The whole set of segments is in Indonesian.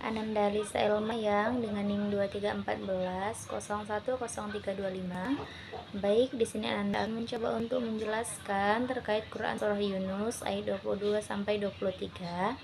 Ananda Lisa Elmayang dengan NIM 2314010325. Baik, di sini Ananda akan mencoba untuk menjelaskan terkait Quran surah Yunus ayat 22 sampai 23,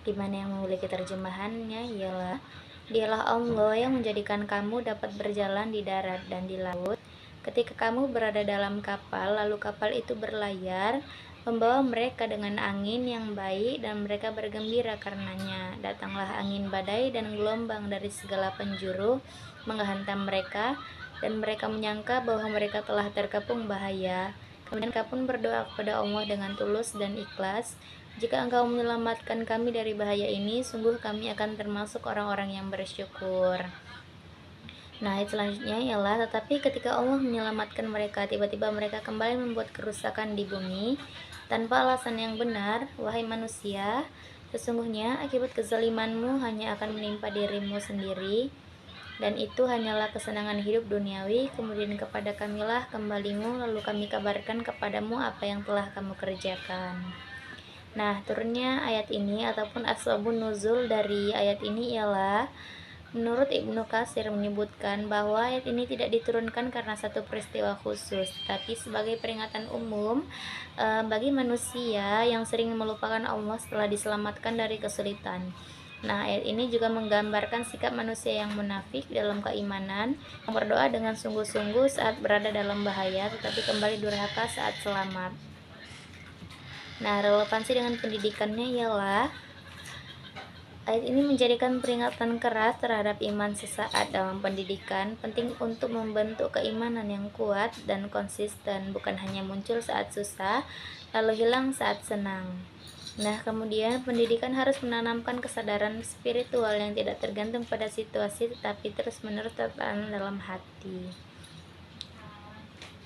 di mana yang memiliki terjemahannya ialah Dialah Allah yang menjadikan kamu dapat berjalan di darat dan di laut ketika kamu berada dalam kapal, lalu kapal itu berlayar membawa mereka dengan angin yang baik dan mereka bergembira karenanya. Datanglah angin badai dan gelombang dari segala penjuru menghantam mereka dan mereka menyangka bahwa mereka telah terkepung bahaya. Kemudian mereka pun berdoa kepada Allah dengan tulus dan ikhlas, "Jika Engkau menyelamatkan kami dari bahaya ini, sungguh kami akan termasuk orang-orang yang bersyukur." Nah, ayat selanjutnya ialah, tetapi ketika Allah menyelamatkan mereka, tiba-tiba mereka kembali membuat kerusakan di bumi tanpa alasan yang benar. Wahai manusia, sesungguhnya akibat kezalimanmu hanya akan menimpa dirimu sendiri, dan itu hanyalah kesenangan hidup duniawi. Kemudian kepada kamilah kembalimu, lalu kami kabarkan kepadamu apa yang telah kamu kerjakan. Nah, turunnya ayat ini ataupun asbabun nuzul dari ayat ini ialah, menurut Ibnu Katsir menyebutkan bahwa ayat ini tidak diturunkan karena satu peristiwa khusus, tapi sebagai peringatan umum bagi manusia yang sering melupakan Allah setelah diselamatkan dari kesulitan. Nah, ayat ini juga menggambarkan sikap manusia yang munafik dalam keimanan, yang berdoa dengan sungguh-sungguh saat berada dalam bahaya, tetapi kembali durhaka saat selamat. Nah, relevansi dengan pendidikannya ialah ayat ini menjadikan peringatan keras terhadap iman sesaat dalam pendidikan, penting untuk membentuk keimanan yang kuat dan konsisten, bukan hanya muncul saat susah, lalu hilang saat senang. Nah, kemudian pendidikan harus menanamkan kesadaran spiritual yang tidak tergantung pada situasi, tetapi terus-menerus tertanam dalam hati.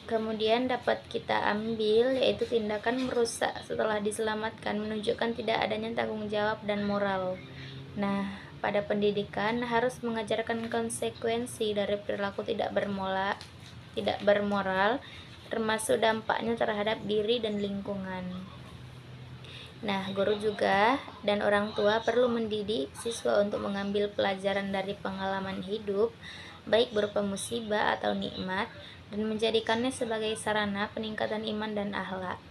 Kemudian dapat kita ambil yaitu tindakan merusak setelah diselamatkan menunjukkan tidak adanya tanggung jawab dan moral. Nah, pada pendidikan harus mengajarkan konsekuensi dari perilaku tidak bermoral, termasuk dampaknya terhadap diri dan lingkungan. Nah, guru juga dan orang tua perlu mendidik siswa untuk mengambil pelajaran dari pengalaman hidup, baik berupa musibah atau nikmat, dan menjadikannya sebagai sarana peningkatan iman dan akhlak.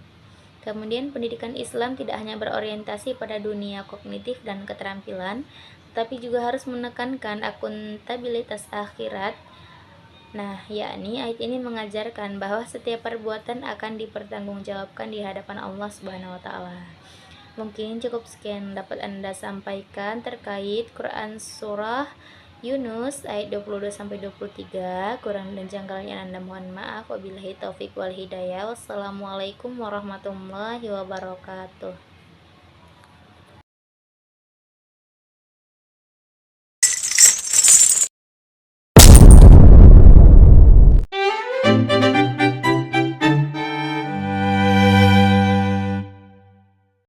Kemudian pendidikan Islam tidak hanya berorientasi pada dunia kognitif dan keterampilan, tapi juga harus menekankan akuntabilitas akhirat. Nah, yakni ayat ini mengajarkan bahwa setiap perbuatan akan dipertanggungjawabkan di hadapan Allah Subhanahu wa taala. Mungkin cukup sekian dapat Anda sampaikan terkait Quran surah Yunus ayat 22 sampai 23. Kurang dan janggalnya Anda mohon maaf. Wabillahi taufik wal hidayah. Wassalamualaikum warahmatullahi wabarakatuh.